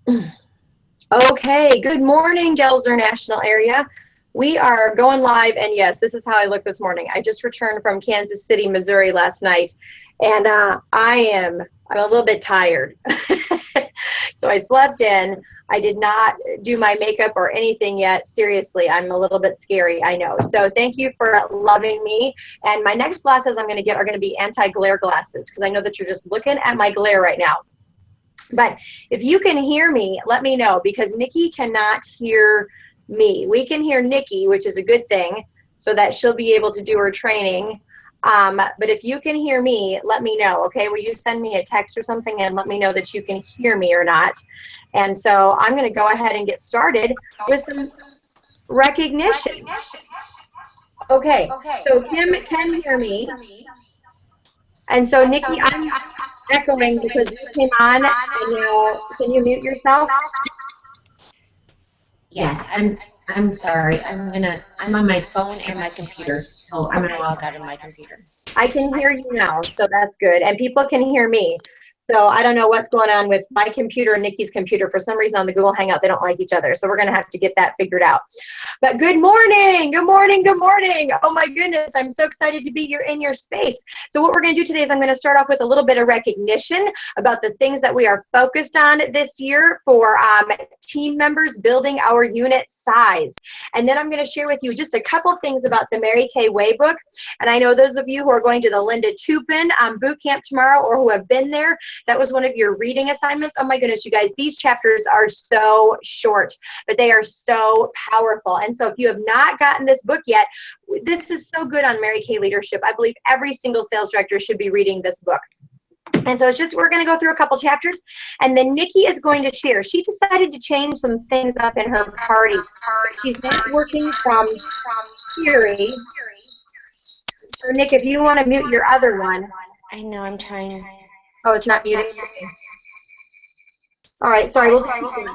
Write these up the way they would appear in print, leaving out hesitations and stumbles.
Okay, good morning, Goelzer National Area. We are going live, and yes, this is how I look this morning. I just returned from Kansas City, Missouri last night, and I'm a little bit tired. So I slept in. I did not do my makeup or anything yet. Seriously, I'm a little bit scary, I know. So thank you for loving me. And my next glasses I'm going to get are going to be anti-glare glasses because I know that you're just looking at my glare right now. But if you can hear me, let me know because Nikki cannot hear me. We can hear Nikki, which is a good thing, so that she'll be able to do her training. But if you can hear me, let me know, okay? Will you send me a text or something and let me know that you can hear me or not? And so I'm going to go ahead and get started with some recognition. Okay, so Kim can hear me. And so Nikki, I'm echoing because you came on and now, can you mute yourself? Yes, I'm sorry. I'm on my phone and my computer, so I'm gonna log out of my computer. I can hear you now, so that's good. And people can hear me. So I don't know what's going on with my computer and Nikki's computer. For some reason on the Google Hangout, they don't like each other. So we're going to have to get that figured out. But good morning, good morning, good morning. Oh my goodness, I'm so excited to be here in your space. So what we're going to do today is I'm going to start off with a little bit of recognition about the things that we are focused on this year for team members building our unit size. And then I'm going to share with you just a couple things about the Mary Kay Way book. And I know those of you who are going to the Linda Tupin boot camp tomorrow or who have been there, that was one of your reading assignments. Oh my goodness, you guys, these chapters are so short, but they are so powerful. And so if you have not gotten this book yet, this is so good on Mary Kay leadership. I believe every single sales director should be reading this book. And so it's just, we're going to go through a couple chapters, and then Nikki is going to share. She decided to change some things up in her party. She's not working from Siri. So Nick, if you want to mute your other one. I know, I'm trying. Oh, it's not muted? All right, sorry, we'll just keep going.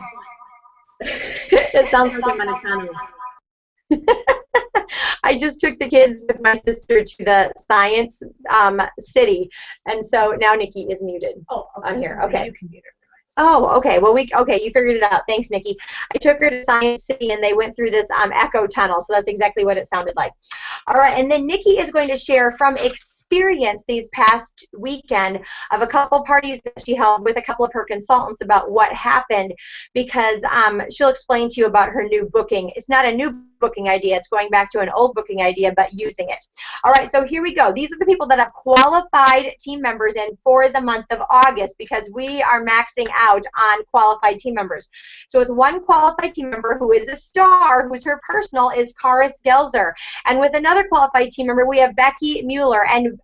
It sounds like I'm on a tunnel. I just took the kids with my sister to the science city, and so now Nikki is muted. Oh, okay. I'm here. Okay. You can mute her. Oh, okay. Well, okay, you figured it out. Thanks, Nikki. I took her to Science City, and they went through this echo tunnel, so that's exactly what it sounded like. All right, and then Nikki is going to share from experience these past weekend of a couple parties that she held with a couple of her consultants about what happened, because she'll explain to you about her new booking. It's not a new booking idea. It's going back to an old booking idea, but using it. All right, so here we go. These are the people that have qualified team members in for the month of August, because we are maxing out on qualified team members. So with one qualified team member who is a star, who's her personal, is Goelzer. And with another qualified team member, we have Becky Mueller. And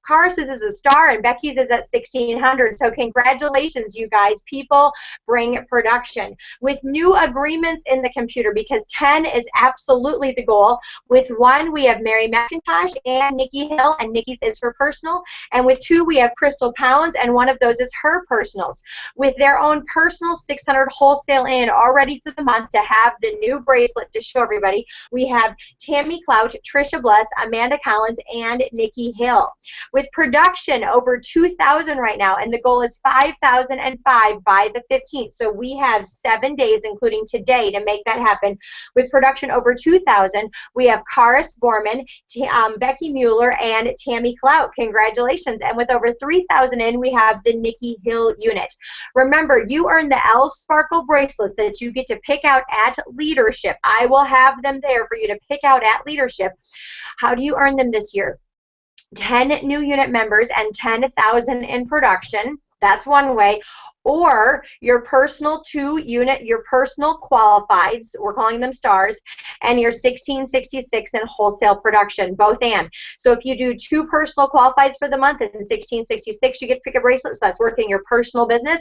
Karis is a star, and Becky's is at 1,600. So congratulations, you guys. People bring production. With new agreements in the computer, because 10 is absolutely the goal. With one, we have Mary McIntosh and Nikki Hill, and Nikki's is for personal. And with two, we have Crystal Pounds, and one of those is her personals. With their own personal 600 wholesale in already for the month to have the new bracelet to show everybody, we have Tammy Clout, Trisha Bless, Amanda Collins, and Nikki Hill. With production over 2,000 right now, and the goal is 5,005 by the 15th. So we have 7 days, including today, to make that happen. With production over 2,000, we have Karis Borman, Becky Mueller, and Tammy Clout. Congratulations. And with over 3,000 in, we have the Nikki Hill unit. Remember, you earn the L Sparkle bracelets that you get to pick out at leadership. I will have them there for you to pick out at leadership. How do you earn them this year? 10 new unit members and 10,000 in production. That's one way. Or your personal 2-unit, your personal qualifieds, we're calling them stars, and your 1666 in wholesale production, both and. So if you do 2 personal qualifieds for the month and 1666, you get to pick a bracelet, so that's working your personal business.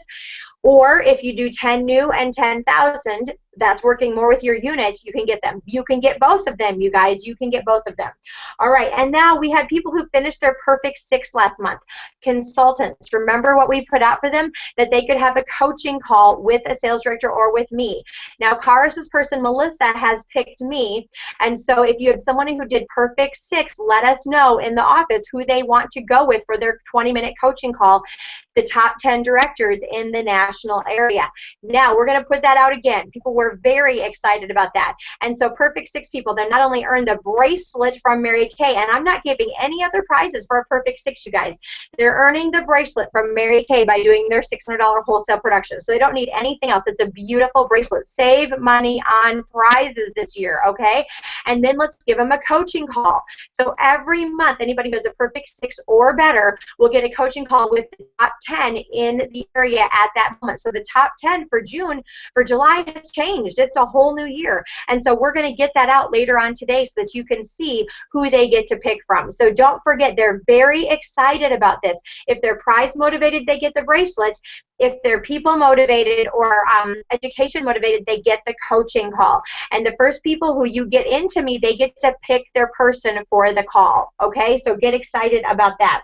Or if you do 10 new and 10,000, that's working more with your unit, you can get them. You can get both of them, you guys. You can get both of them. All right, and now we had people who finished their Perfect 6 last month. Consultants, remember what we put out for them? That they could have a coaching call with a sales director or with me. Now, Karis's person, Melissa, has picked me, and so if you had someone who did Perfect 6, let us know in the office who they want to go with for their 20-minute coaching call. The top 10 directors in the national national area. Now, we're going to put that out again. People were very excited about that. And so Perfect Six people, they not only earned the bracelet from Mary Kay, and I'm not giving any other prizes for a Perfect Six, you guys. They're earning the bracelet from Mary Kay by doing their $600 wholesale production. So they don't need anything else. It's a beautiful bracelet. Save money on prizes this year, okay? And then let's give them a coaching call. So every month, anybody who has a Perfect Six or better will get a coaching call with the top 10 in the area at that moment. So the top 10 for July has changed. It's a whole new year. And so we're going to get that out later on today so that you can see who they get to pick from. So don't forget, they're very excited about this. If they're prize motivated, they get the bracelet. If they're people motivated or education motivated, they get the coaching call. And the first people who you get into me, they get to pick their person for the call. Okay, so get excited about that.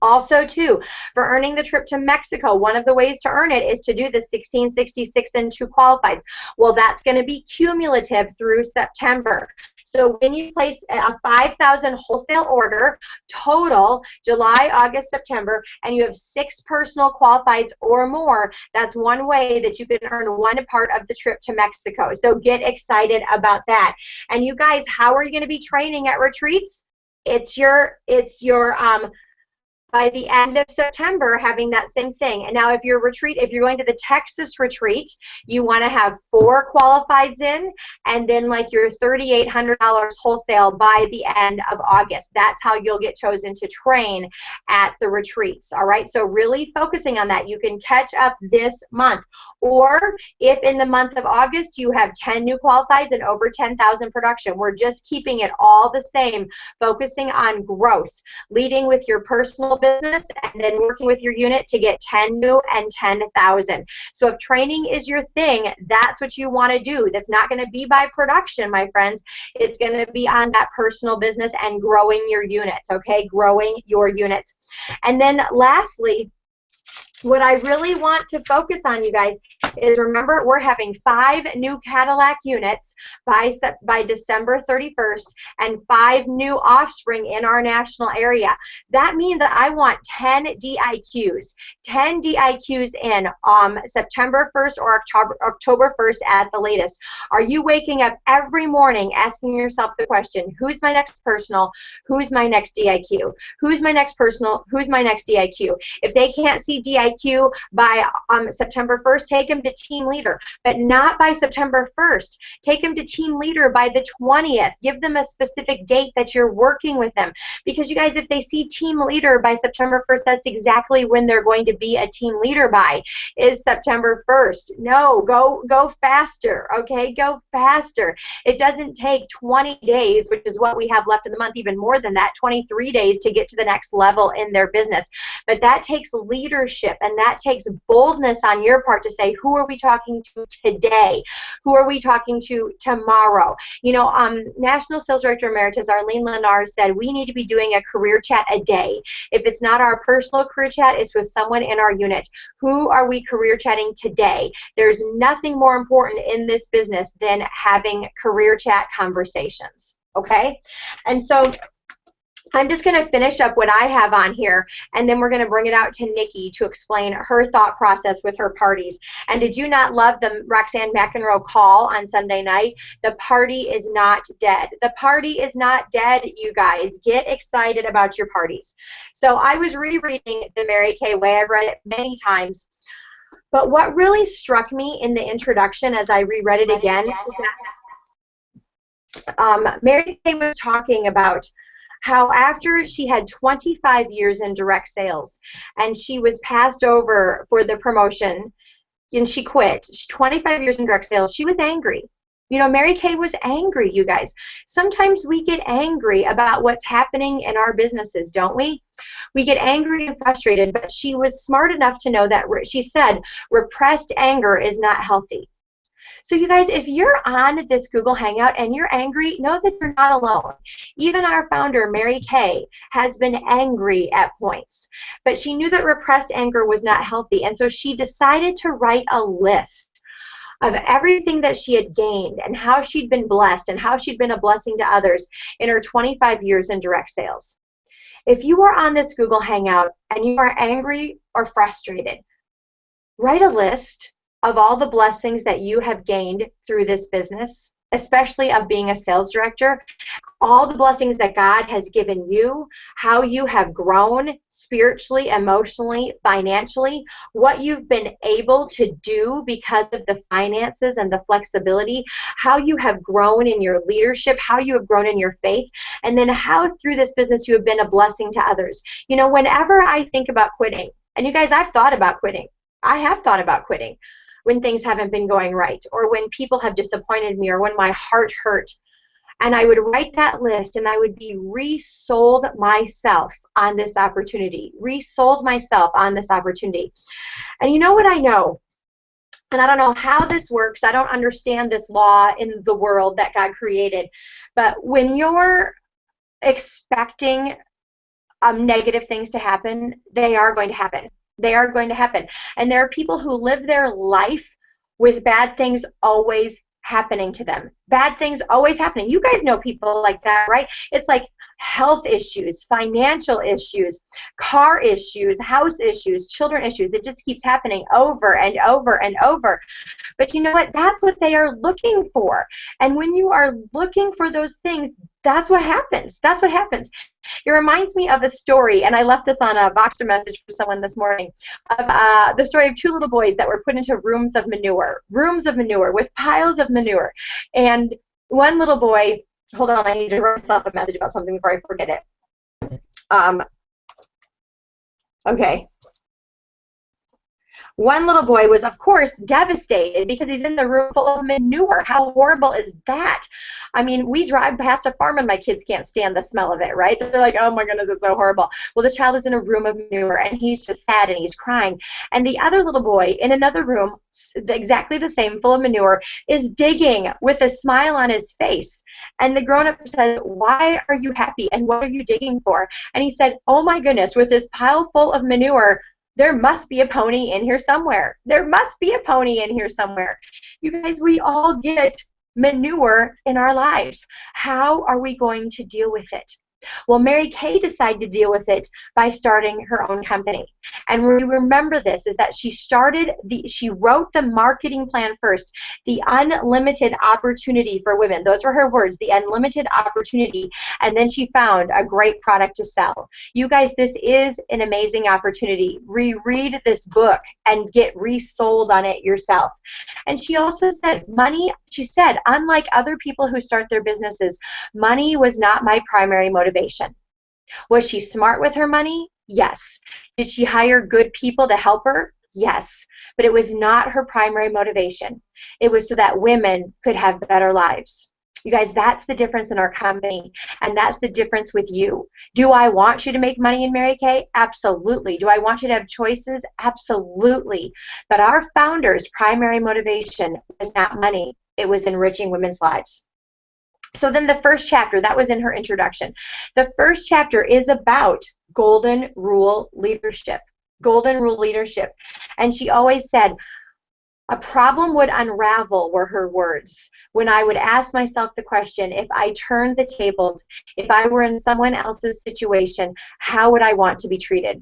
Also, too, for earning the trip to Mexico, one of the ways to earn it is to do the 1666 and 2 qualifieds. Well, that's going to be cumulative through September. So when you place a 5,000 wholesale order, total, July, August, September, and you have 6 personal qualifieds or more, that's one way that you can earn one part of the trip to Mexico. So get excited about that. And you guys, how are you going to be training at retreats? It's your by the end of September, having that same thing. And now if you're going to the Texas retreat, you want to have 4 qualifieds in, and then like your $3,800 wholesale by the end of August. That's how you'll get chosen to train at the retreats. All right, so really focusing on that. You can catch up this month. Or if in the month of August you have 10 new qualifieds and over 10,000 production, we're just keeping it all the same, focusing on growth, leading with your personal business and then working with your unit to get 10 new and 10,000. So if training is your thing, that's what you want to do. That's not going to be by production, my friends. It's going to be on that personal business and growing your units, okay? Growing your units. And then lastly, what I really want to focus on, you guys, is remember we're having 5 new Cadillac units by December 31st and 5 new offspring in our national area. That means that I want 10 DIQs. 10 DIQs in September 1st or October 1st at the latest. Are you waking up every morning asking yourself the question, who's my next personal? Who's my next DIQ? Who's my next personal? Who's my next DIQ? If they can't see DIQ by September 1st, take them to team leader, but not by September 1st. Take them to team leader by the 20th. Give them a specific date that you're working with them. Because you guys, if they see team leader by September 1st, that's exactly when they're going to be a team leader by, is September 1st. No, go faster, okay? Go faster. It doesn't take 20 days, which is what we have left in the month, even more than that, 23 days to get to the next level in their business. But that takes leadership, and that takes boldness on your part to say, who are we talking to today? Who are we talking to tomorrow? You know, National Sales Director Emeritus Arlene Lennar said we need to be doing a career chat a day. If it's not our personal career chat, it's with someone in our unit. Who are we career chatting today? There's nothing more important in this business than having career chat conversations, okay? And so I'm just going to finish up what I have on here, and then we're going to bring it out to Nikki to explain her thought process with her parties. And did you not love the Roxanne McEnroe call on Sunday night? The party is not dead. The party is not dead, you guys. Get excited about your parties. So I was rereading The Mary Kay Way. I've read it many times. But what really struck me in the introduction as I reread it again, Mary Kay was talking about how after she had 25 years in direct sales and she was passed over for the promotion and she quit, 25 years in direct sales, she was angry. You know, Mary Kay was angry, you guys. Sometimes we get angry about what's happening in our businesses, don't we? We get angry and frustrated, but she was smart enough to know that, she said, repressed anger is not healthy. So you guys, if you're on this Google Hangout and you're angry, know that you're not alone. Even our founder, Mary Kay, has been angry at points. But she knew that repressed anger was not healthy, and so she decided to write a list of everything that she had gained and how she'd been blessed and how she'd been a blessing to others in her 25 years in direct sales. If you are on this Google Hangout and you are angry or frustrated, Write a list of all the blessings that you have gained through this business, especially of being a sales director, all the blessings that God has given you, how you have grown spiritually, emotionally, financially, what you've been able to do because of the finances and the flexibility, how you have grown in your leadership, how you have grown in your faith, and then how through this business you have been a blessing to others. You know, whenever I think about quitting, and you guys, I've thought about quitting. I have thought about quitting when things haven't been going right, or when people have disappointed me, or when my heart hurt. And I would write that list, and I would be resold myself on this opportunity, resold myself on this opportunity. And you know what I know? And I don't know how this works. I don't understand this law in the world that God created. But when you're expecting negative things to happen, they are going to happen. They are going to happen. And there are people who live their life with bad things always happening to them. Bad things always happening. You guys know people like that, right? It's like health issues, financial issues, car issues, house issues, children issues. It just keeps happening over and over and over. But you know what? That's what they are looking for. And when you are looking for those things, that's what happens. That's what happens. It reminds me of a story, and I left this on a Voxer message for someone this morning, of the story of two little boys that were put into rooms of manure with piles of manure. And one little boy, hold on, I need to write myself a message about something before I forget it. Okay. One little boy was, of course, devastated because he's in the room full of manure. How horrible is that? I mean, we drive past a farm and my kids can't stand the smell of it, right? They're like, oh my goodness, it's so horrible. Well, the child is in a room of manure and he's just sad and he's crying. And the other little boy in another room, exactly the same, full of manure, is digging with a smile on his face. And the grown-up said, why are you happy and what are you digging for? And he said, oh my goodness, with this pile full of manure, there must be a pony in here somewhere. There must be a pony in here somewhere. You guys, we all get manure in our lives. How are we going to deal with it? Well, Mary Kay decided to deal with it by starting her own company. And we remember this is that she wrote the marketing plan first, the unlimited opportunity for women. Those were her words, the unlimited opportunity. And then she found a great product to sell. You guys, this is an amazing opportunity. Reread this book and get resold on it yourself. And she also said, she said, unlike other people who start their businesses, money was not my primary motivation. Was she smart with her money? Yes. Did she hire good people to help her? Yes. But it was not her primary motivation. It was so that women could have better lives. You guys, that's the difference in our company, and that's the difference with you. Do I want you to make money in Mary Kay? Absolutely. Do I want you to have choices? Absolutely. But our founder's primary motivation was not money. It was enriching women's lives. So then the first chapter, that was in her introduction. The first chapter is about golden rule leadership. Golden rule leadership. And she always said, a problem would unravel, were her words, when I would ask myself the question, if I turned the tables, if I were in someone else's situation, how would I want to be treated?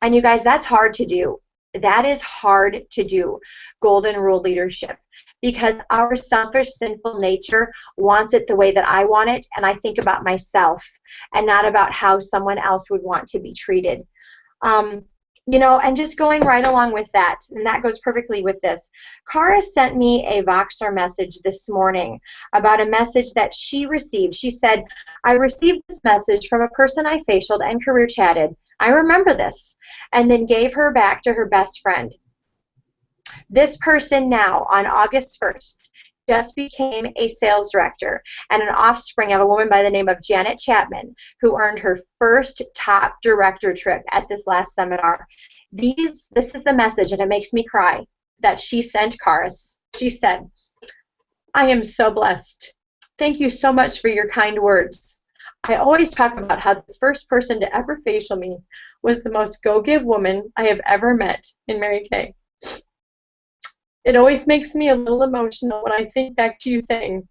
And you guys, that's hard to do. That is hard to do, golden rule leadership. Because our selfish, sinful nature wants it the way that I want it, and I think about myself and not about how someone else would want to be treated. You know, and just going right along with that, and that goes perfectly with this. Cara sent me a Voxer message this morning about a message that she received. She said, I received this message from a person I facialed and career chatted. I remember this, and then gave her back to her best friend. This person now, on August 1st, just became a sales director and an offspring of a woman by the name of Janet Chapman, who earned her first top director trip at this last seminar. This is the message, and it makes me cry, that she sent Karis. She said, I am so blessed. Thank you so much for your kind words. I always talk about how the first person to ever facial me was the most go-give woman I have ever met in Mary Kay. It always makes me a little emotional when I think back to you saying,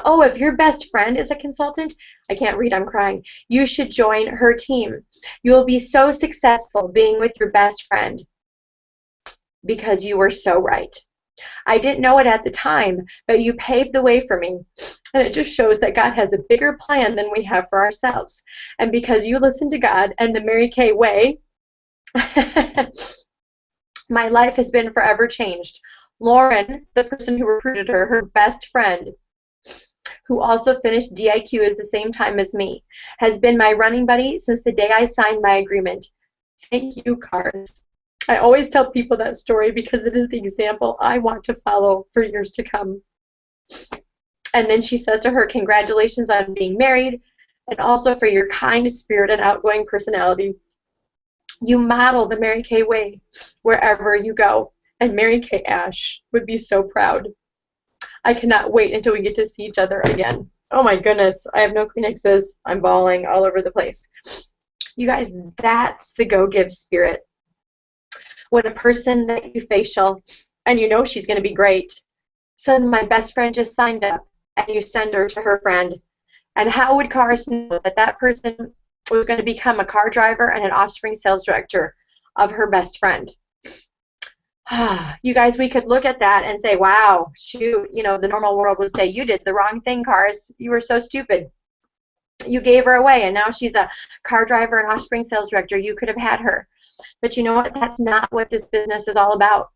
oh, if your best friend is a consultant, I can't read, I'm crying, you should join her team. You will be so successful being with your best friend. because you were so right. I didn't know it at the time, but you paved the way for me. And it just shows that God has a bigger plan than we have for ourselves. And because you listened to God and the Mary Kay way, my life has been forever changed. Lauren, the person who recruited her, her best friend, who also finished DIQ at the same time as me, has been my running buddy since the day I signed my agreement. Thank you, Cars. I always tell people that story because it is the example I want to follow for years to come. And then she says to her, congratulations on being married, and also for your kind spirit and outgoing personality. You model the Mary Kay way wherever you go, and Mary Kay Ash would be so proud. I cannot wait until we get to see each other again. Oh my goodness, I have no Kleenexes. I'm bawling all over the place. You guys, that's the go give spirit. When a person that you facial and you know she's going to be great says, my best friend just signed up, and you send her to her friend, and how would Cars know that that person was going to become a car driver and an offspring sales director of her best friend? You guys, we could look at that and say, wow, shoot, you know, the normal world would say, you did the wrong thing, Cars. You were so stupid. You gave her away, and now she's a car driver and offspring sales director. You could have had her. But you know what? That's not what this business is all about.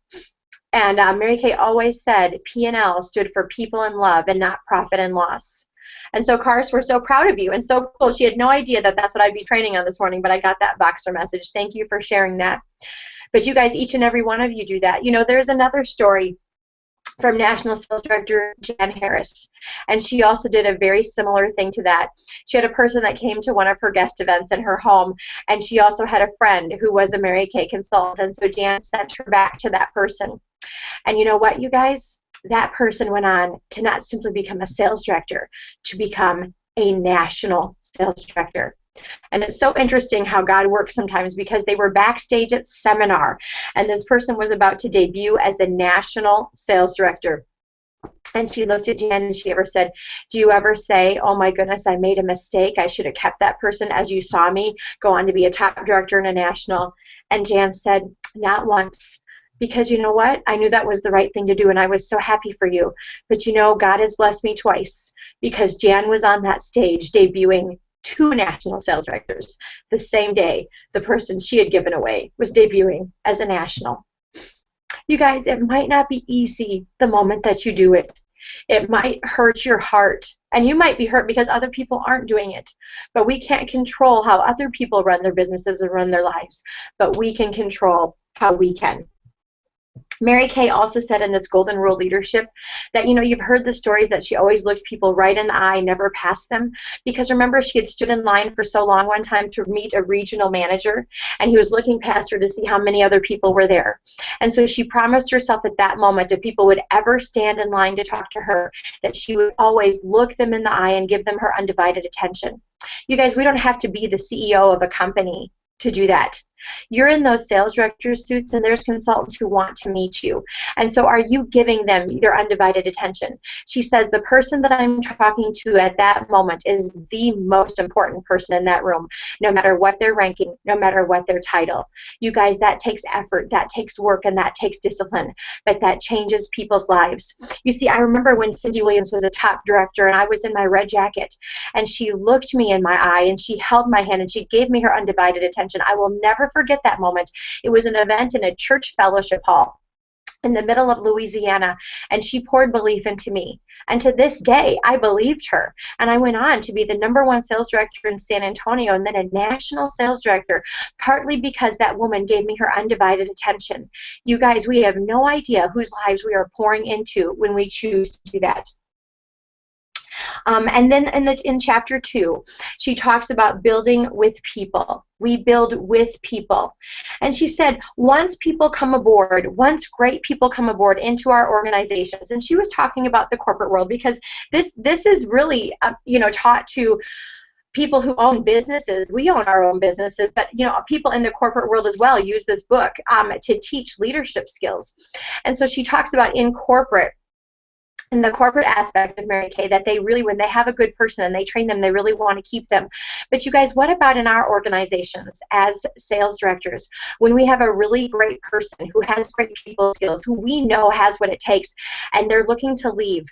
And Mary Kay always said P&L stood for people and love and not profit and loss. And so, Cars, we're so proud of you and so cool. She had no idea that that's what I'd be training on this morning, but I got that Boxer message. Thank you for sharing that. But you guys, each and every one of you do that. You know, there's another story from National Sales Director Jan Harris, and she also did a very similar thing to that. She had a person that came to one of her guest events in her home, and she also had a friend who was a Mary Kay consultant, and so Jan sent her back to that person. And you know what, you guys? That person went on to not simply become a sales director, to become a national sales director. And it's so interesting how God works sometimes, because they were backstage at seminar, and this person was about to debut as a national sales director. And she looked at Jan and she ever said, do you ever say, oh my goodness, I made a mistake. I should have kept that person as you saw me go on to be a top director and a national? And Jan said, not once. Because you know what? I knew that was the right thing to do, and I was so happy for you. But you know, God has blessed me twice, because Jan was on that stage debuting two national sales directors the same day the person she had given away was debuting as a national. You guys, it might not be easy the moment that you do it. It might hurt your heart, and you might be hurt because other people aren't doing it. But we can't control how other people run their businesses and run their lives, but we can control how we can. Mary Kay also said in this Golden Rule Leadership that, you know, you've heard the stories that she always looked people right in the eye, never past them. Because remember, she had stood in line for so long one time to meet a regional manager, and he was looking past her to see how many other people were there. And so she promised herself at that moment, if people would ever stand in line to talk to her, that she would always look them in the eye and give them her undivided attention. You guys, we don't have to be the CEO of a company to do that. You're in those sales director suits, and there's consultants who want to meet you. And so are you giving them their undivided attention? She says the person that I'm talking to at that moment is the most important person in that room, no matter what their ranking, no matter what their title. You guys, that takes effort, that takes work, and that takes discipline, but that changes people's lives. You see, I remember when Cindy Williams was a top director, and I was in my red jacket, and she looked me in my eye, and she held my hand, and she gave me her undivided attention. I will never forget that moment. It was an event in a church fellowship hall in the middle of Louisiana, and she poured belief into me. And to this day, I believed her. And I went on to be the #1 sales director in San Antonio, and then a national sales director, partly because that woman gave me her undivided attention. You guys, we have no idea whose lives we are pouring into when we choose to do that. And then in chapter 2, she talks about building with people. We build with people. And she said, once people come aboard, once great people come aboard into our organizations, and she was talking about the corporate world, because this is really, taught to people who own businesses. We own our own businesses, but people in the corporate world as well use this book to teach leadership skills. And so she talks about in corporate, in the corporate aspect of Mary Kay, that they really, when they have a good person and they train them, they really want to keep them. But you guys, what about in our organizations as sales directors, when we have a really great person who has great people skills, who we know has what it takes, and they're looking to leave?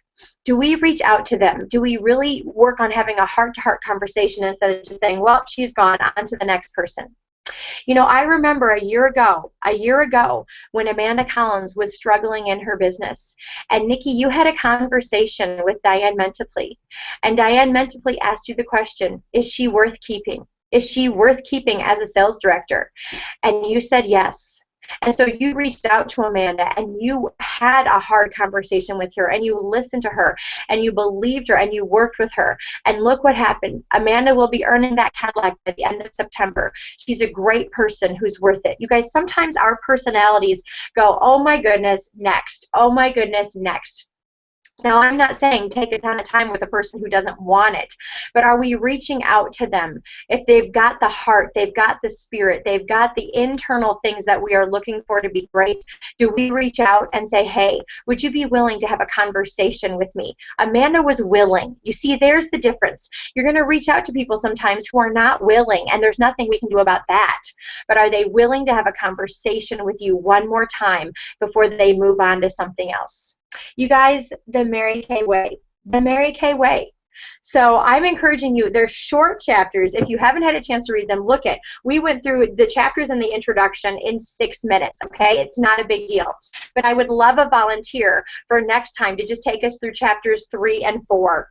Do we reach out to them? Do we really work on having a heart-to-heart conversation instead of just saying, well, she's gone, on to the next person? You know, I remember a year ago, when Amanda Collins was struggling in her business. And Nikki, you had a conversation with Diane Mentiply. And Diane Mentiply asked you the question, is she worth keeping? Is she worth keeping as a sales director? And you said yes. And so you reached out to Amanda and you had a hard conversation with her and you listened to her and you believed her and you worked with her. And look what happened. Amanda will be earning that Cadillac by the end of September. She's a great person who's worth it. You guys, sometimes our personalities go, oh my goodness, next. Oh my goodness, next. Now, I'm not saying take a ton of time with a person who doesn't want it, but are we reaching out to them? If they've got the heart, they've got the spirit, they've got the internal things that we are looking for to be great, do we reach out and say, hey, would you be willing to have a conversation with me? Amanda was willing. You see, there's the difference. You're going to reach out to people sometimes who are not willing, and there's nothing we can do about that. But are they willing to have a conversation with you one more time before they move on to something else? You guys, the Mary Kay way. The Mary Kay way. So I'm encouraging you, they're short chapters. If you haven't had a chance to read them, look at. We went through the chapters in the introduction in 6 minutes, okay? It's not a big deal. But I would love a volunteer for next time to just take us through chapters 3 and 4.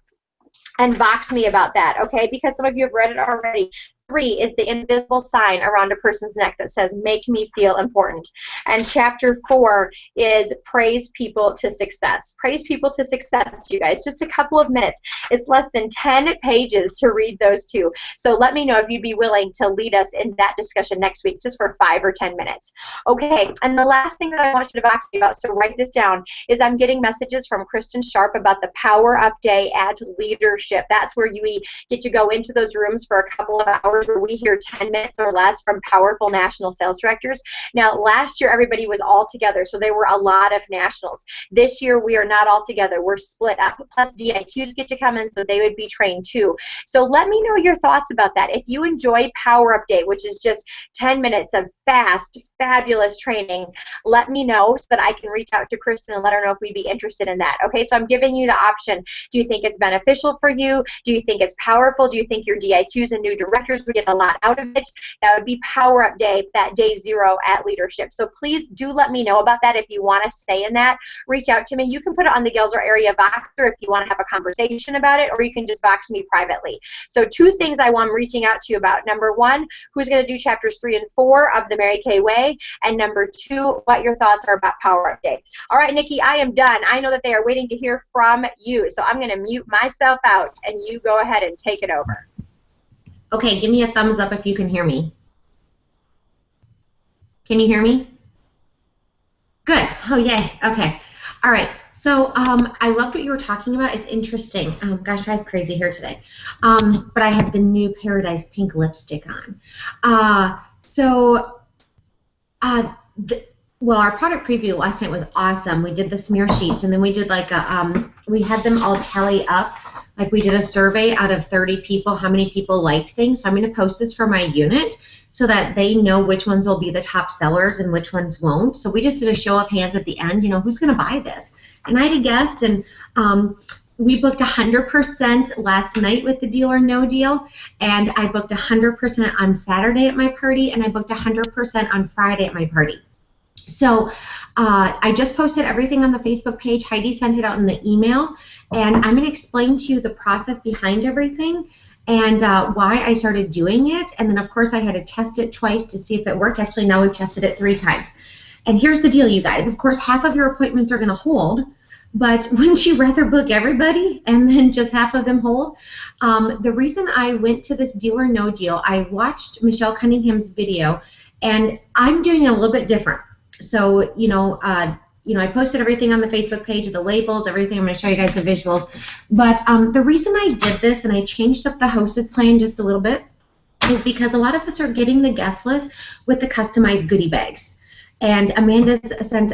And box me about that, okay? Because some of you have read it already. 3 is the invisible sign around a person's neck that says, make me feel important. And chapter 4 is praise people to success. Praise people to success, you guys. Just a couple of minutes. It's less than 10 pages to read those two. So let me know if you'd be willing to lead us in that discussion next week, just for 5 or 10 minutes. Okay, and the last thing that I want you to box me about, so write this down, is I'm getting messages from Kristen Sharp about the Power Up Day at Leadership. That's where you get to go into those rooms for a couple of hours where we hear 10 minutes or less from powerful national sales directors. Now, last year everybody was all together, so there were a lot of nationals. This year we are not all together. We're split up. Plus DIQs get to come in, so they would be trained too. So let me know your thoughts about that. If you enjoy Power Up Day, which is just 10 minutes of fast, fabulous training, let me know so that I can reach out to Kristen and let her know if we'd be interested in that. Okay, so I'm giving you the option. Do you think it's beneficial for you? Do you think it's powerful? Do you think your DIQs and new directors would get a lot out of it? That would be Power Up Day, that day 0 at Leadership. So please do let me know about that. If you want to stay in that, reach out to me. You can put it on the Goelzer area Voxer if you want to have a conversation about it, or you can just Vox me privately. So 2 things I'm reaching out to you about. Number 1, who's going to do chapters 3 and 4 of the Mary Kay Way? And number 2, what your thoughts are about Power Up Day. All right, Nikki, I am done. I know that they are waiting to hear from you, so I'm going to mute myself out, and you go ahead and take it over. Okay, give me a thumbs up if you can hear me. Can you hear me? Good. Oh, yay. Okay. All right. So I loved what you were talking about. It's interesting. Gosh, I have crazy hair today. But I have the new Paradise Pink lipstick on. Well, our product preview last night was awesome. We did the smear sheets, and then we did like a, we had them all tally up. Like we did a survey out of 30 people, how many people liked things. So I'm going to post this for my unit so that they know which ones will be the top sellers and which ones won't. So we just did a show of hands at the end, you know, who's going to buy this? And I had a guest, and we booked 100% last night with the Deal or No Deal, and I booked 100% on Saturday at my party, and I booked 100% on Friday at my party. So I just posted everything on the Facebook page. Heidi sent it out in the email, and I'm going to explain to you the process behind everything and why I started doing it. And then, of course, I had to test it twice to see if it worked. Actually, now we've tested it 3 times. And here's the deal, you guys. Of course, half of your appointments are going to hold, but wouldn't you rather book everybody and then just half of them hold? The reason I went to this Deal or No Deal, I watched Michelle Cunningham's video, and I'm doing it a little bit different. So, I posted everything on the Facebook page, the labels, everything. I'm going to show you guys the visuals. But the reason I did this and I changed up the hostess plan just a little bit is because a lot of us are getting the guest list with the customized goodie bags. And Amanda's sent,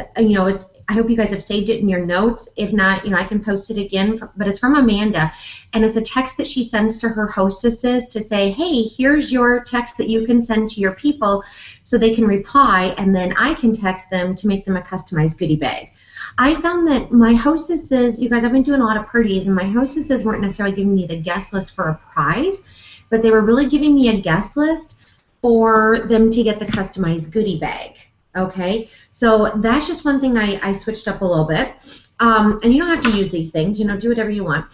I hope you guys have saved it in your notes. If not, I can post it again. But it's from Amanda, and it's a text that she sends to her hostesses to say, hey, here's your text that you can send to your people so they can reply, and then I can text them to make them a customized goodie bag. I found that my hostesses, you guys, I've been doing a lot of parties, and my hostesses weren't necessarily giving me the guest list for a prize, but they were really giving me a guest list for them to get the customized goodie bag. Okay, so that's just one thing I switched up a little bit. And you don't have to use these things, do whatever you want.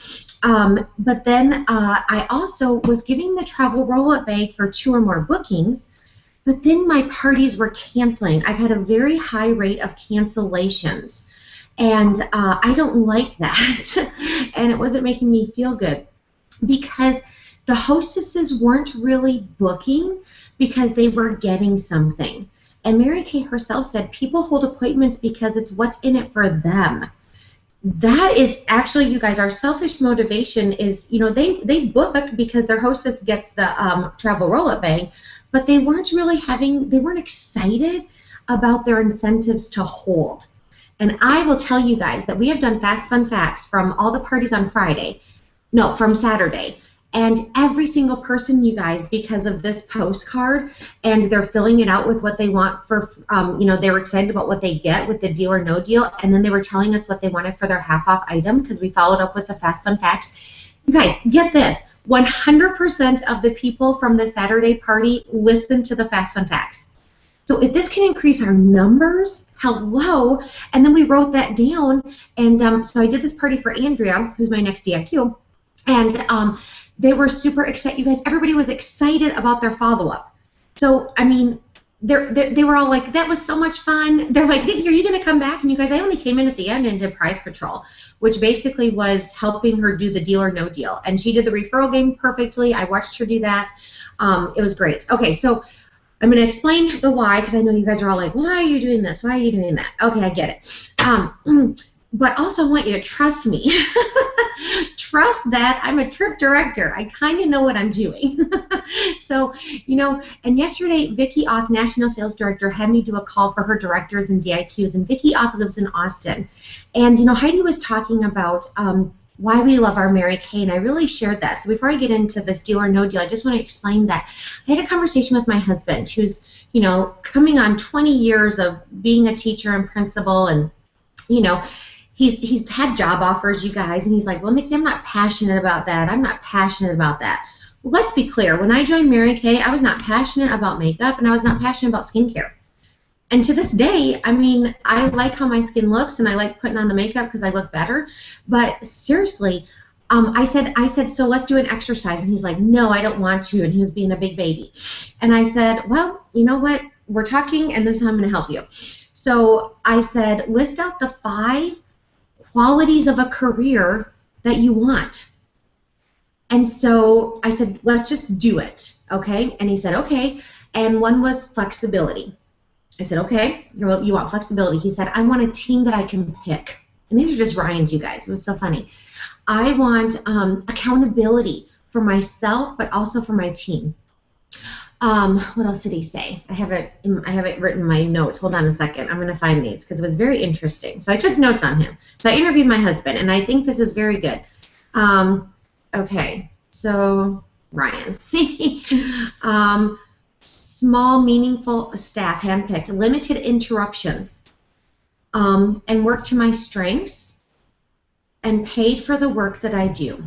But then I also was giving the travel roll-up bag for 2 or more bookings, but then my parties were canceling. I've had a very high rate of cancellations, and I don't like that, and it wasn't making me feel good because the hostesses weren't really booking because they were getting something. And Mary Kay herself said people hold appointments because it's what's in it for them. That is actually, you guys, our selfish motivation is, they book because their hostess gets the travel roll-up bag, but they weren't excited about their incentives to hold. And I will tell you guys that we have done Fast Fun Facts from all the parties on from Saturday. And every single person, you guys, because of this postcard, and they're filling it out with what they want for, they were excited about what they get with the deal or no deal, and then they were telling us what they wanted for their half-off item because we followed up with the Fast Fun Facts. You guys, get this. 100% of the people from the Saturday party listened to the Fast Fun Facts. So if this can increase our numbers, hello. And then we wrote that down, and so I did this party for Andrea, who's my next DIQ, and they were super excited. You guys, everybody was excited about their follow-up. So, I mean, they were all like, that was so much fun. They're like, Nikki, are you going to come back? And you guys, I only came in at the end and did prize patrol, which basically was helping her do the deal or no deal. And she did the referral game perfectly. I watched her do that. It was great. Okay, so I'm going to explain the why, because I know you guys are all like, why are you doing this? Why are you doing that? Okay, I get it. But also I want you to trust me. Trust that I'm a trip director. I kind of know what I'm doing. So, and yesterday Vicki Oth, National Sales Director, had me do a call for her directors and DIQs, and Vicki Oth lives in Austin. And, Heidi was talking about why we love our Mary Kay, and I really shared that. So before I get into this deal or no deal, I just want to explain that. I had a conversation with my husband, who's, coming on 20 years of being a teacher and principal, and, he's had job offers, you guys, and he's like, well, Nikki, I'm not passionate about that. I'm not passionate about that. Well, let's be clear. When I joined Mary Kay, I was not passionate about makeup, and I was not passionate about skincare. And to this day, I mean, I like how my skin looks, and I like putting on the makeup because I look better. But seriously, I said, so let's do an exercise. And he's like, no, I don't want to. And he was being a big baby. And I said, well, you know what? We're talking, and this is how I'm going to help you. So I said, list out the 5 qualities of a career that you want. And so I said, let's just do it, okay? And he said, okay. And one was flexibility. I said, okay, you want flexibility. He said, I want a team that I can pick. And these are just Ryan's, you guys. It was so funny. I want accountability for myself, but also for my team. What else did he say? I have it written in my notes. Hold on a second. I'm going to find these because it was very interesting. So I took notes on him. So I interviewed my husband, and I think this is very good. Okay, so Ryan. Small, meaningful staff, handpicked, limited interruptions, and work to my strengths, and paid for the work that I do.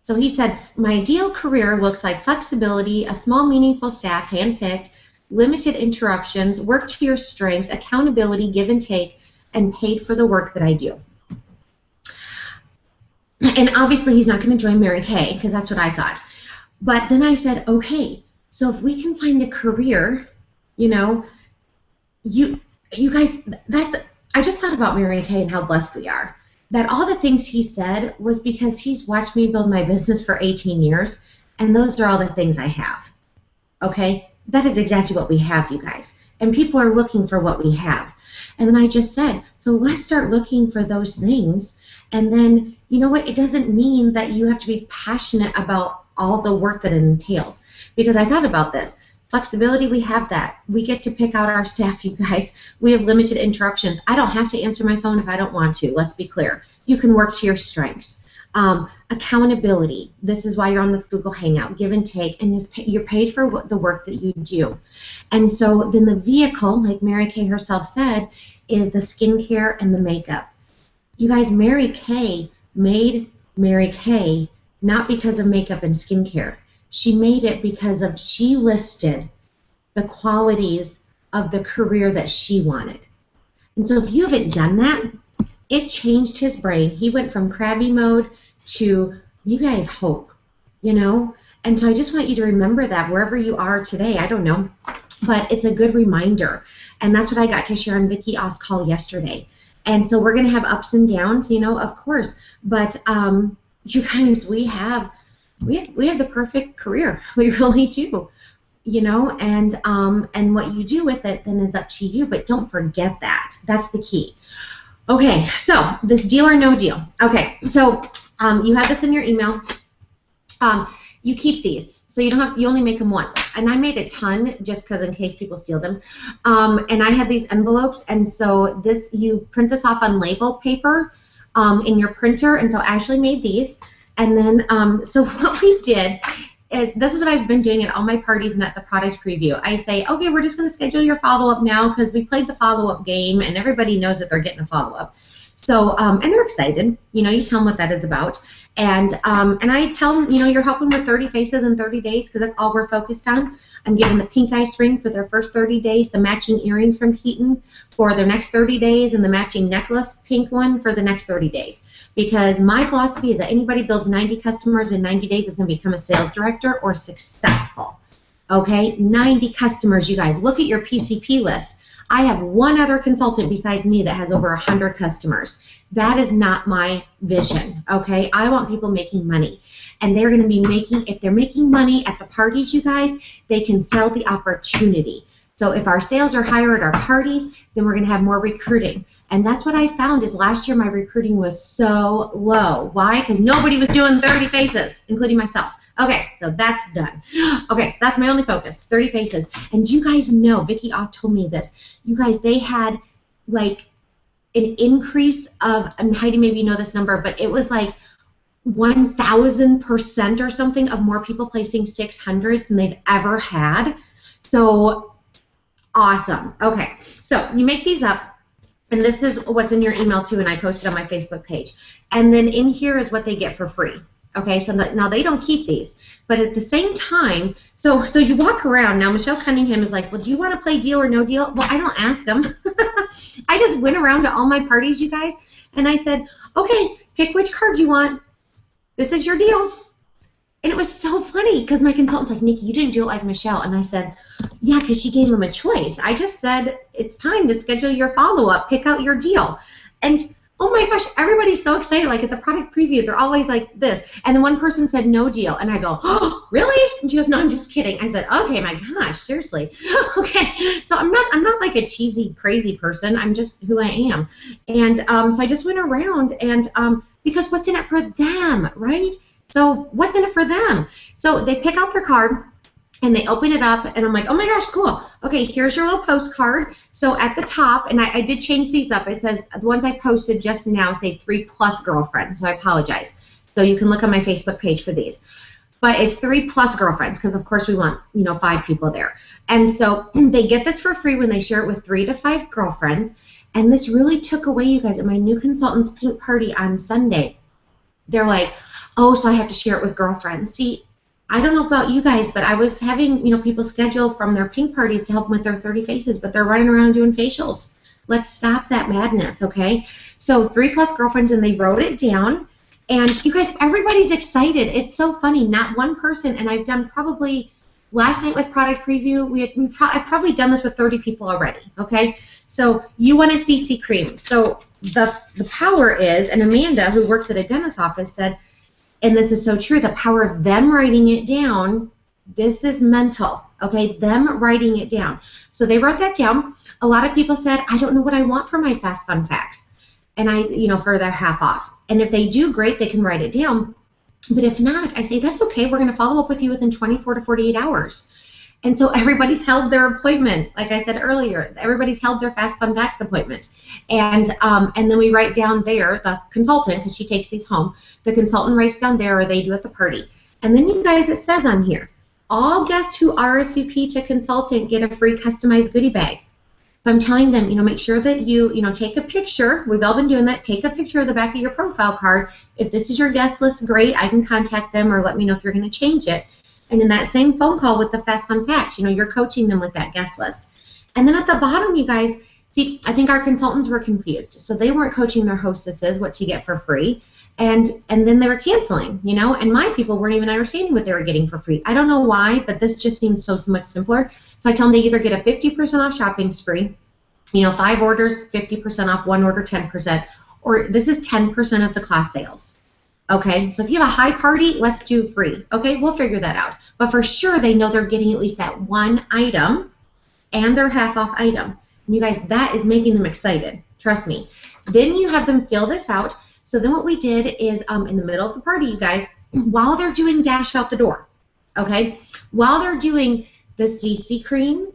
So he said, my ideal career looks like flexibility, a small, meaningful staff, handpicked, limited interruptions, work to your strengths, accountability, give and take, and paid for the work that I do. And obviously he's not going to join Mary Kay because that's what I thought. But then I said, okay, so if we can find a career, you guys, I just thought about Mary Kay and how blessed we are. That all the things he said was because he's watched me build my business for 18 years, and those are all the things I have. Okay? That is exactly what we have, you guys. And people are looking for what we have. And then I just said, so let's start looking for those things. And then, you know what? It doesn't mean that you have to be passionate about all the work that it entails. Because I thought about this. Flexibility, we have that. We get to pick out our staff, you guys. We have limited interruptions. I don't have to answer my phone if I don't want to. Let's be clear. You can work to your strengths. Accountability. This is why you're on this Google Hangout. Give and take, and you're paid for the work that you do. And so then the vehicle, like Mary Kay herself said, is the skincare and the makeup. You guys, Mary Kay made Mary Kay not because of makeup and skincare. She made it because she listed the qualities of the career that she wanted. And so if you haven't done that, it changed his brain. He went from crabby mode to, maybe I have hope, you know? And so I just want you to remember that wherever you are today. I don't know, but it's a good reminder. And that's what I got to share on Vicki Oz call yesterday. And so we're going to have ups and downs, you know, of course. But you guys, we have the perfect career. We really do, you know. And what you do with it then is up to you. But don't forget that. That's the key. Okay, so this deal or no deal. Okay, so you have this in your email. You keep these, so you don't have. You only make them once. And I made a ton just because in case people steal them. And I had these envelopes, and so you print this off on label paper in your printer. And so Ashley made these. And then so what we did is, this is what I've been doing at all my parties and at the product preview. I say, okay, we're just going to schedule your follow-up now because we played the follow-up game and everybody knows that they're getting a follow-up. So, and they're excited. You know, you tell them what that is about. And I tell them, you know, you're helping with 30 faces in 30 days because that's all we're focused on. I'm giving the pink ice ring for their first 30 days, the matching earrings from Heaton for their next 30 days, and the matching necklace, pink one, for the next 30 days. Because my philosophy is that anybody builds 90 customers in 90 days is going to become a sales director or successful. Okay, 90 customers, you guys. Look at your PCP list. I have one other consultant besides me that has over 100 customers. That is not my vision, okay? I want people making money. And they're going to be making, if they're making money at the parties, you guys, they can sell the opportunity. So if our sales are higher at our parties, then we're going to have more recruiting. And that's what I found is last year my recruiting was so low. Why? Because nobody was doing 30 faces, including myself. Okay, so that's done. Okay, so that's my only focus, 30 faces. And you guys know, Vicki Off told me this, you guys, they had like an increase of, and Heidi, maybe you know this number, but it was like 1,000% or something of more people placing 600s than they've ever had. So awesome. Okay, so you make these up, and this is what's in your email too, and I posted on my Facebook page. And then in here is what they get for free. Okay, so now they don't keep these, but at the same time, so you walk around. Now Michelle Cunningham is like, well, do you want to play deal or no deal? Well, I don't ask them. I just went around to all my parties, you guys, and I said, okay, pick which card you want. This is your deal. And it was so funny because my consultant's like, Nikki, you didn't do it like Michelle. And I said, yeah, because she gave them a choice. I just said, it's time to schedule your follow-up. Pick out your deal. And oh my gosh, everybody's so excited. Like at the product preview, they're always like this. And then one person said no deal. And I go, oh, really? And she goes, no, I'm just kidding. I said, okay, my gosh, seriously. Okay. So I'm not like a cheesy, crazy person. I'm just who I am. And so I just went around and because what's in it for them, right? So what's in it for them? So they pick out their card and they open it up, and I'm like, oh my gosh, cool. Okay, here's your little postcard. So at the top, and I did change these up. It says, the ones I posted just now say 3+ girlfriends, so I apologize. So you can look on my Facebook page for these. But it's 3+ girlfriends, because of course we want, 5 people there. And so they get this for free when they share it with 3 to 5 girlfriends. And this really took away, you guys, at my new consultant's pink party on Sunday. They're like, oh, so I have to share it with girlfriends. See, I don't know about you guys, but I was having, people schedule from their pink parties to help them with their 30 faces, but they're running around doing facials. Let's stop that madness, okay? So 3+ girlfriends, and they wrote it down. And you guys, everybody's excited. It's so funny. Not one person, and I've done probably, last night with product preview, I've probably done this with 30 people already, okay? So you want a CC cream. So the power is, and Amanda, who works at a dentist's office, said, and this is so true, the power of them writing it down, this is mental, okay, them writing it down. So they wrote that down. A lot of people said, I don't know what I want for my Fast Fun Facts, and for their half off. And if they do, great, they can write it down. But if not, I say, that's okay, we're going to follow up with you within 24 to 48 hours. And so everybody's held their appointment. Like I said earlier, everybody's held their Fast Fun Facts appointment. And then we write down there, the consultant, because she takes these home, the consultant writes down there, or they do at the party. And then you guys, it says on here, all guests who RSVP to consultant get a free customized goodie bag. So I'm telling them, make sure that you take a picture. We've all been doing that. Take a picture of the back of your profile card. If this is your guest list, great. I can contact them or let me know if you're going to change it. And in that same phone call with the Fast Fun Facts, you're coaching them with that guest list. And then at the bottom, you guys, see, I think our consultants were confused. So they weren't coaching their hostesses what to get for free. And then they were canceling, and my people weren't even understanding what they were getting for free. I don't know why, but this just seems so much simpler. So I tell them they either get a 50% off shopping spree, 5 orders, 50% off, 1 order, 10%, or this is 10% of the class sales. Okay, so if you have a high party, let's do free. Okay, we'll figure that out. But for sure, they know they're getting at least that one item and their half off item. And you guys, that is making them excited. Trust me. Then you have them fill this out. So then what we did is in the middle of the party, you guys, while they're doing Dash Out the Door, okay, while they're doing the CC cream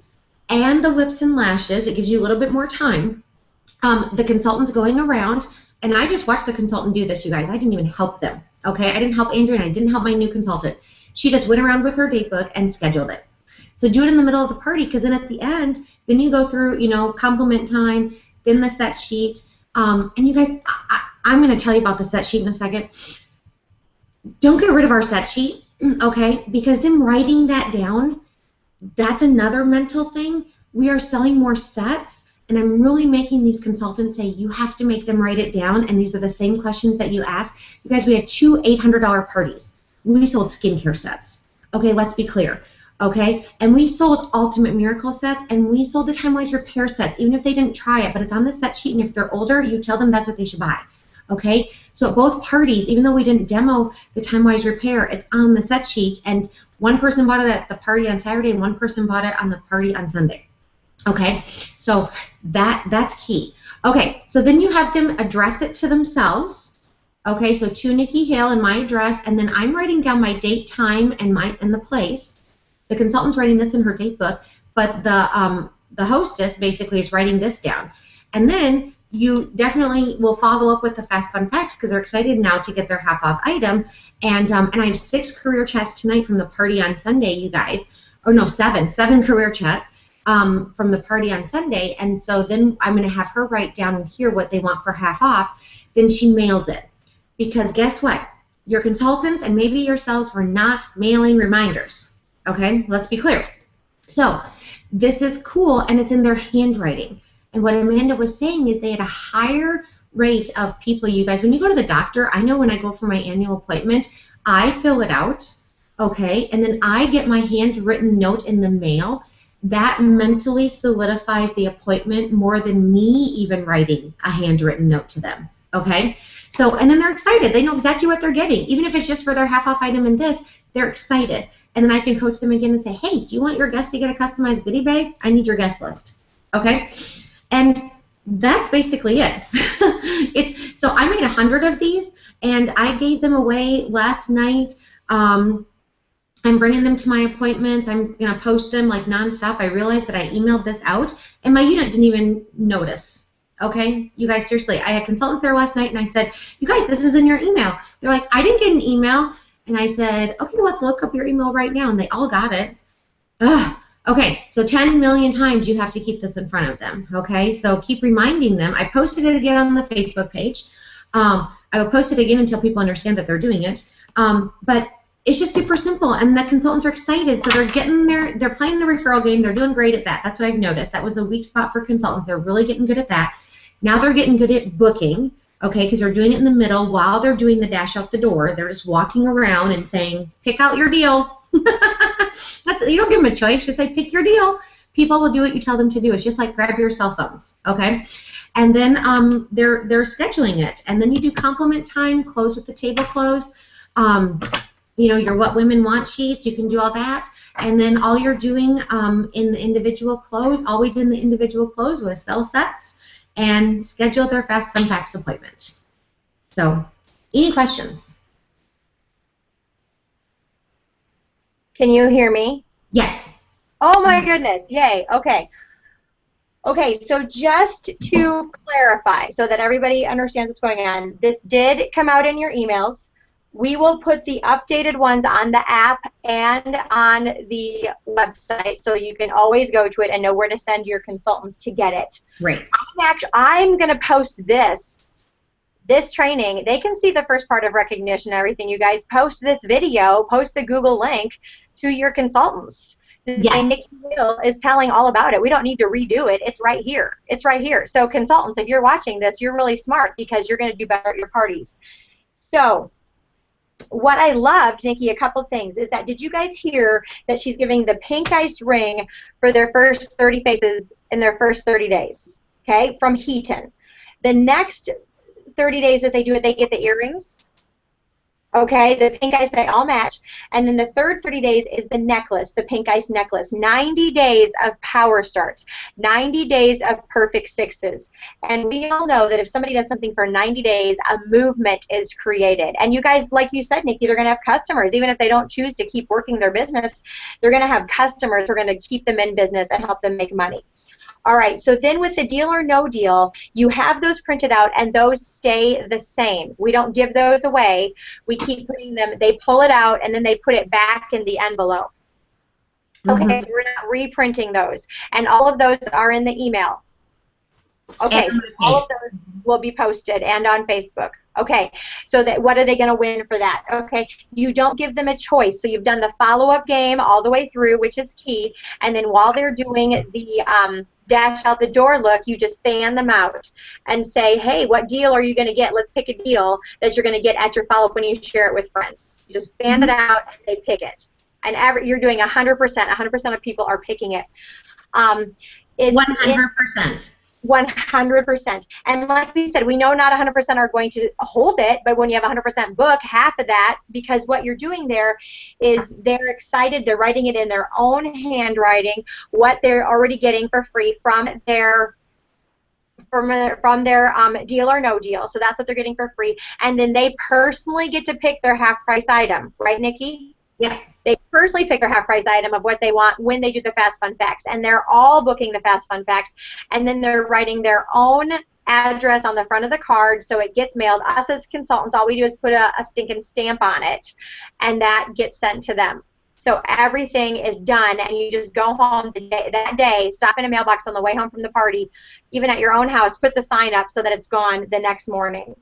and the lips and lashes, it gives you a little bit more time, the consultant's going around, and I just watched the consultant do this, you guys. I didn't even help them, okay? I didn't help Andrea, and I didn't help my new consultant. She just went around with her date book and scheduled it. So do it in the middle of the party, because then at the end, then you go through, compliment time, then the set sheet, and you guys, I'm going to tell you about the set sheet in a second. Don't get rid of our set sheet, okay? Because them writing that down, that's another mental thing. We are selling more sets, and I'm really making these consultants say, you have to make them write it down, and these are the same questions that you ask. You guys, we had 2 $800 parties. We sold skincare sets. Okay, let's be clear. Okay, and we sold Ultimate Miracle sets, and we sold the Time-Wise Repair sets, even if they didn't try it, but it's on the set sheet, and if they're older, you tell them that's what they should buy. Okay, so at both parties, even though we didn't demo the Time-Wise Repair, it's on the set sheet, and one person bought it at the party on Saturday, and one person bought it on the party on Sunday. Okay, so that's key. Okay, so then you have them address it to themselves. Okay, so to Nikki Hale and my address, and then I'm writing down my date, time, and the place. The consultant's writing this in her date book, but the hostess basically is writing this down, and then you definitely will follow up with the Fast Fun Facts because they're excited now to get their half-off item. And I have 6 career chats tonight from the party on Sunday, you guys. Oh, no, 7 career chats from the party on Sunday. And so then I'm going to have her write down in here what they want for half off. Then she mails it. Because guess what? Your consultants and maybe yourselves were not mailing reminders. Okay? Let's be clear. So this is cool, and it's in their handwriting. And what Amanda was saying is they had a higher rate of people, you guys. When you go to the doctor, I know when I go for my annual appointment, I fill it out, okay, and then I get my handwritten note in the mail. That mentally solidifies the appointment more than me even writing a handwritten note to them, okay? So, and then they're excited. They know exactly what they're getting. Even if it's just for their half-off item in this, they're excited. And then I can coach them again and say, hey, do you want your guest to get a customized goodie bag? I need your guest list, okay? And that's basically it. So I made 100 of these, and I gave them away last night. I'm bringing them to my appointments. I'm going to post them like nonstop. I realized that I emailed this out, and my unit didn't even notice. Okay? You guys, seriously, I had a consultant there last night, and I said, you guys, this is in your email. They're like, I didn't get an email. And I said, okay, let's look up your email right now. And they all got it. Ugh. Okay, so 10 million times you have to keep this in front of them, okay? So keep reminding them. I posted it again on the Facebook page. I will post it again until people understand that they're doing it. But it's just super simple, and the consultants are excited. So they're playing the referral game. They're doing great at that. That's what I've noticed. That was the weak spot for consultants. They're really getting good at that. Now they're getting good at booking, okay, because they're doing it in the middle while they're doing the Dash Out the Door. They're just walking around and saying, pick out your deal. You don't give them a choice. Just say, pick your deal. People will do what you tell them to do. It's just like grab your cell phones, okay? And then they're scheduling it. And then you do compliment time, close with the table close. Your What Women Want sheets. You can do all that. And then all you're doing in the individual close, all we did in the individual close was sell sets and schedule their Fast Fun Facts appointment. So, any questions? Can you hear me? Yes. Oh my goodness. Yay. Okay. Okay, so just to clarify so that everybody understands what's going on, this did come out in your emails. We will put the updated ones on the app and on the website so you can always go to it and know where to send your consultants to get it. Right. I'm going to post this training. They can see the first part of recognition and everything. You guys post this video, post the Google link to your consultants. Yes. Nikki Hill is telling all about it. We don't need to redo it. It's right here. It's right here. So consultants, if you're watching this, you're really smart because you're going to do better at your parties. So what I loved, Nikki, a couple things, is that did you guys hear that she's giving the pink ice ring for their first 30 faces in their first 30 days, okay, from Heaton. The next 30 days that they do it, they get the earrings. Okay, the pink ice, they all match. And then the third 30 days is the necklace, the pink ice necklace. 90 days of power starts, 90 days of perfect sixes. And we all know that if somebody does something for 90 days, a movement is created. And you guys, like you said, Nikki, they're going to have customers. Even if they don't choose to keep working their business, they're going to have customers who are going to keep them in business and help them make money. All right, so then with the deal or no deal, you have those printed out and those stay the same. We don't give those away. We keep putting them, they pull it out and then they put it back in the envelope. Okay, so we're not reprinting those. And all of those are in the email. Okay, so all of those will be posted and on Facebook. Okay, so that what are they going to win for that? Okay, you don't give them a choice. So you've done the follow-up game all the way through, which is key. And then while they're doing the dash out the door look, you just fan them out and say, hey, what deal are you going to get? Let's pick a deal that you're going to get at your follow-up when you share it with friends. You just fan it out and they pick it. And you're doing 100%. 100% of people are picking it. 100%. 100%. And like we said, we know not 100% are going to hold it, but when you have 100% book, half of that, because what you're doing there is they're excited, they're writing it in their own handwriting, what they're already getting for free from their deal or no deal. So that's what they're getting for free. And then they personally get to pick their half price item, right, Nikki? Yeah. They personally pick their half price item of what they want when they do the Fast Fun Facts. And they're all booking the Fast Fun Facts. And then they're writing their own address on the front of the card so it gets mailed. Us as consultants, all we do is put a stinking stamp on it. And that gets sent to them. So everything is done, and you just go home that day, stop in a mailbox on the way home from the party, even at your own house, put the sign up so that it's gone the next morning.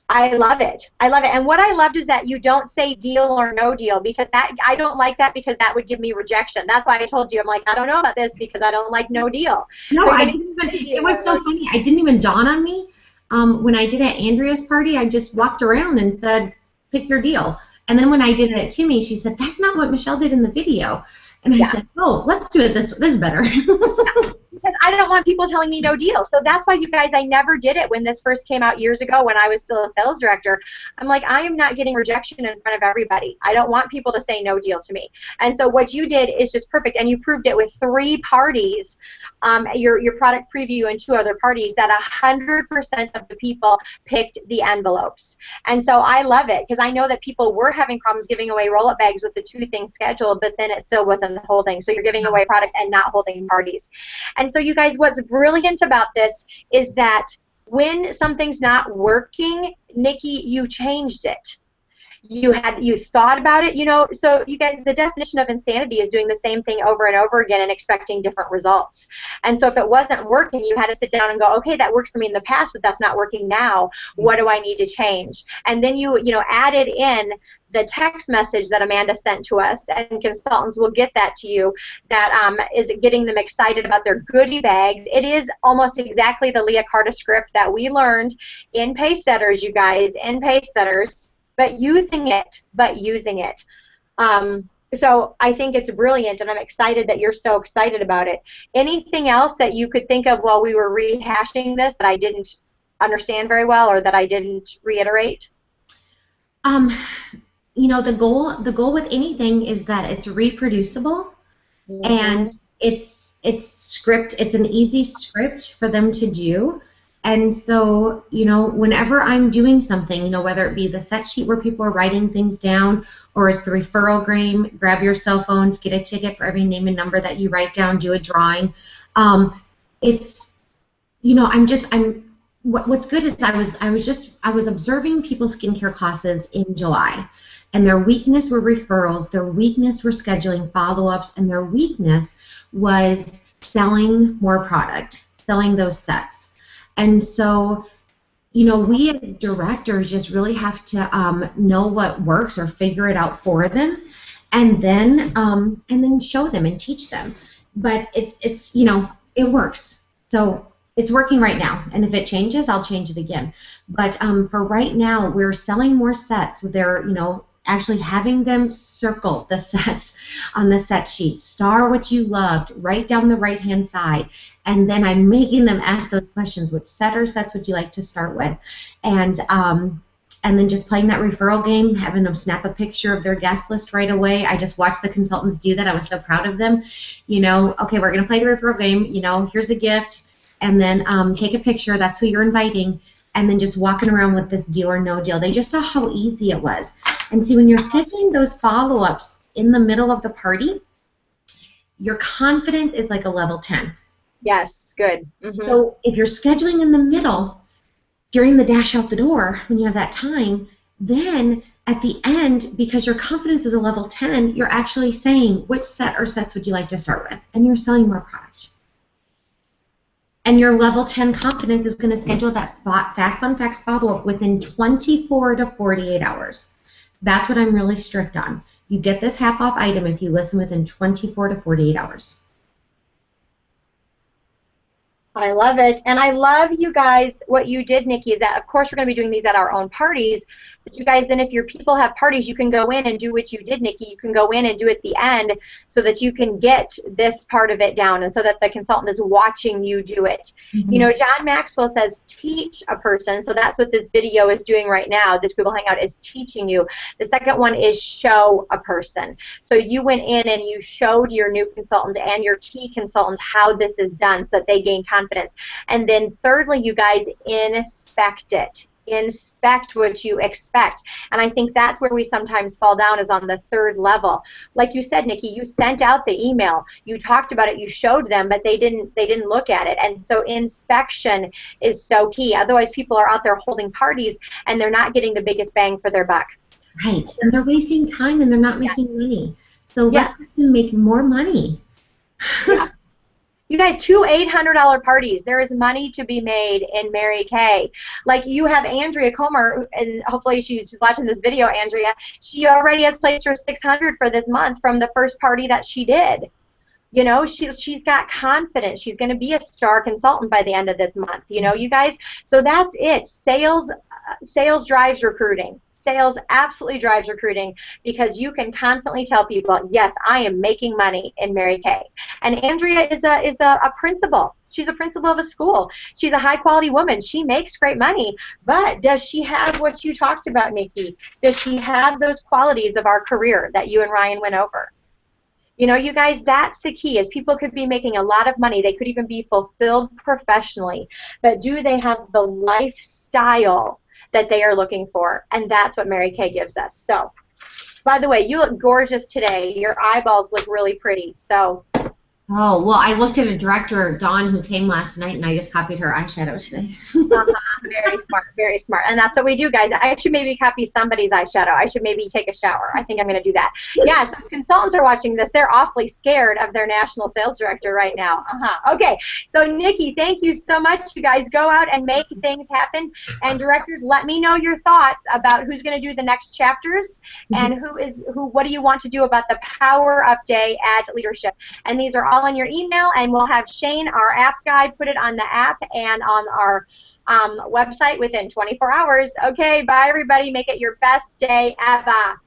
I love it. I love it. And what I loved is that you don't say deal or no deal, because I don't like that, because that would give me rejection. That's why I told you, I'm like, I don't know about this because I don't like no deal. No, so I didn't even, it was so funny. I didn't even dawn on me. When I did at Andrea's party, I just walked around and said, pick your deal. And then when I did it at Kimmy, she said, that's not what Michelle did in the video. And I said, oh, let's do it this is better. Because I don't want people telling me no deal. So that's why, you guys, I never did it when this first came out years ago when I was still a sales director. I'm like, I am not getting rejection in front of everybody. I don't want people to say no deal to me. And so what you did is just perfect. And you proved it with 3 parties, your product preview and 2 other parties, that 100% of the people picked the envelopes. And so I love it, because I know that people were having problems giving away roll-up bags with the 2 things scheduled, but then it still wasn't holding. So you're giving away product and not holding parties. And so you guys, what's brilliant about this is that when something's not working, Nikki, you changed it. You thought about it, so you guys, the definition of insanity is doing the same thing over and over again and expecting different results. And so if it wasn't working, you had to sit down and go, okay, that worked for me in the past, but that's not working now. What do I need to change? And then you added in the text message that Amanda sent to us, and consultants will get that to you, that is getting them excited about their goodie bags. It is almost exactly the Leah Carta script that we learned in Pacesetters, you guys, in Pacesetters, but using it. So I think it's brilliant, and I'm excited that you're so excited about it. Anything else that you could think of while we were rehashing this that I didn't understand very well, or that I didn't reiterate? The goal with anything is that it's reproducible, and it's an easy script for them to do. And so, whenever I'm doing something, whether it be the set sheet where people are writing things down, or it's the referral game, grab your cell phones, get a ticket for every name and number that you write down, do a drawing. It's, what's good is I was observing people's skincare classes in July, and their weakness were referrals, their weakness were scheduling follow-ups, and their weakness was selling more product, selling those sets. And so, we as directors just really have to know what works or figure it out for them, and then show them and teach them. But it's it works. So it's working right now, and if it changes, I'll change it again. But for right now, we're selling more sets. They're actually having them circle the sets on the set sheet, star what you loved, write down the right-hand side, and then I'm making them ask those questions. Which set or sets would you like to start with? And then just playing that referral game, having them snap a picture of their guest list right away. I just watched the consultants do that. I was so proud of them. Okay, we're going to play the referral game. Here's a gift, and then take a picture. That's who you're inviting. And then just walking around with this deal or no deal. They just saw how easy it was. And see, when you're scheduling those follow-ups in the middle of the party, your confidence is like a level 10. Yes, good. Mm-hmm. So if you're scheduling in the middle during the dash out the door, when you have that time, then at the end, because your confidence is a level 10, you're actually saying, which set or sets would you like to start with? And you're selling more product. And your level 10 confidence is going to schedule that Fast Fun Facts follow-up within 24 to 48 hours. That's what I'm really strict on. You get this half-off item if you listen within 24 to 48 hours. I love it. And I love you guys, what you did, Nikki, is that, of course, we're going to be doing these at our own parties. But you guys, then if your people have parties, you can go in and do what you did, Nikki. You can go in and do it at the end so that you can get this part of it down and so that the consultant is watching you do it. Mm-hmm. John Maxwell says teach a person. So that's what this video is doing right now. This Google Hangout is teaching you. The second one is show a person. So you went in and you showed your new consultant and your key consultant how this is done so that they gain confidence. And then thirdly, you guys inspect it. Inspect what you expect. And I think that's where we sometimes fall down, is on the third level. Like you said, Nikki, you sent out the email, you talked about it, you showed them, but they didn't look at it. And so inspection is so key. Otherwise, people are out there holding parties and they're not getting the biggest bang for their buck. Right. And they're wasting time and they're not making money. So let's have them make more money. Yeah. You guys, 2 $800 parties. There is money to be made in Mary Kay. Like you have Andrea Comer, and hopefully she's watching this video, Andrea. She already has placed her 600 for this month from the first party that she did. She's got confidence. She's going to be a star consultant by the end of this month. You guys. So that's it. Sales drives recruiting. Sales absolutely drives recruiting, because you can confidently tell people, yes, I am making money in Mary Kay. And Andrea is a principal. She's a principal of a school. She's a high-quality woman. She makes great money, but does she have what you talked about, Nikki? Does she have those qualities of our career that you and Ryan went over? You guys, that's the key, is people could be making a lot of money. They could even be fulfilled professionally, but do they have the lifestyle that they are looking for? And that's what Mary Kay gives us. So, by the way, you look gorgeous today. Your eyeballs look really pretty. So. Oh, well, I looked at a director, Dawn, who came last night, and I just copied her eyeshadow today. Very smart, very smart. And that's what we do, guys. I should maybe copy somebody's eyeshadow. I should maybe take a shower. I think I'm going to do that. Yeah, so if consultants are watching this, they're awfully scared of their national sales director right now. Okay, so Nikki, thank you so much. You guys go out and make things happen. And directors, let me know your thoughts about who's going to do the next chapters and what do you want to do about the Power Up Day at Leadership. And these are all in your email, and we'll have Shane, our app guy, put it on the app and on our website within 24 hours. Okay, bye everybody. Make it your best day ever.